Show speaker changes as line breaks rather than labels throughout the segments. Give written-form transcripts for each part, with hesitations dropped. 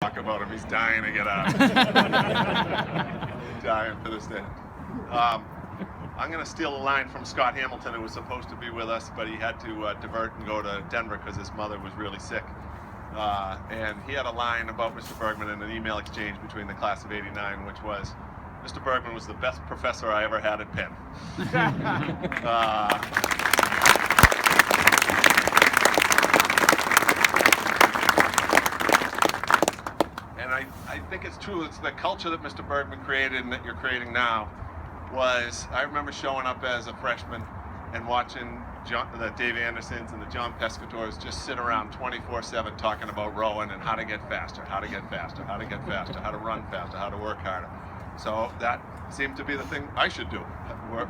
talk about him. He's dying to get out. Dying for this day. I'm going to steal a line from Scott Hamilton, who was supposed to be with us, but he had to divert and go to Denver because his mother was really sick. And he had a line about Mr. Bergman in an email exchange between the class of '89, which was, Mr. Bergman was the best professor I ever had at Penn. And I think it's true. It's the culture that Mr. Bergman created and that you're creating now. I remember showing up as a freshman and watching the Dave Andersons and the John Pescators just sit around 24/7 talking about rowing and how to get faster, how to get faster, how to get faster, how to run faster, how to work harder. So that seemed to be the thing I should do.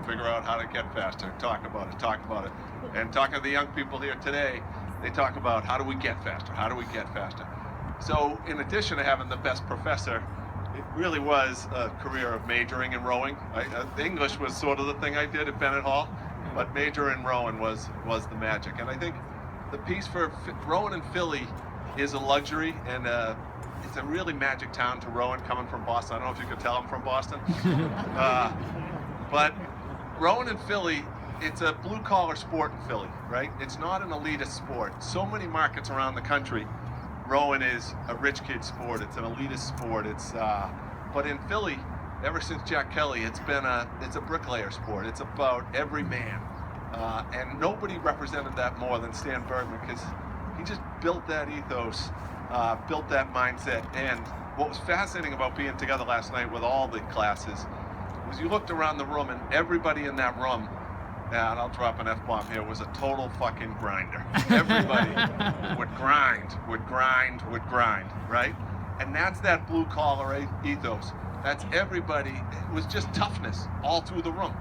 Figure out how to get faster, talk about it, talk about it. And talking to the young people here today, they talk about how do we get faster, how do we get faster. So in addition to having the best professor, it really was a career of majoring in rowing. English was sort of the thing I did at Bennett Hall, but major in rowing was the magic. And I think the piece for rowing in Philly is a luxury, and it's a really magic town to row in, coming from Boston. I don't know if you could tell I'm from Boston. But rowing in Philly, it's a blue-collar sport in Philly, right? It's not an elitist sport. So many markets around the country, rowing is a rich kid sport. It's an elitist sport. But in Philly, ever since Jack Kelly, it's a bricklayer sport. It's about every man, and nobody represented that more than Stan Bergman, because he just built that ethos, built that mindset. And what was fascinating about being together last night with all the classes was you looked around the room and everybody in that room, and I'll drop an F-bomb here, was a total fucking grinder. Everybody would grind, right? And that's that blue-collar ethos. That's everybody. It was just toughness all through the room.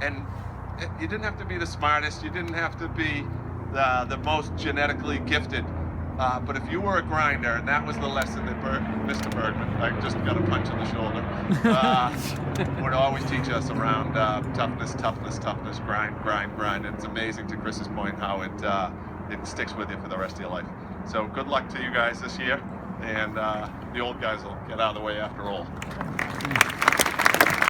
And you didn't have to be the smartest. You didn't have to be the most genetically gifted. But if you were a grinder, and that was the lesson that Mr. Bergman, I just got a punch in the shoulder, would always teach us around toughness, grind. And it's amazing, to Chris's point, how it sticks with you for the rest of your life. So good luck to you guys this year, and the old guys will get out of the way after all.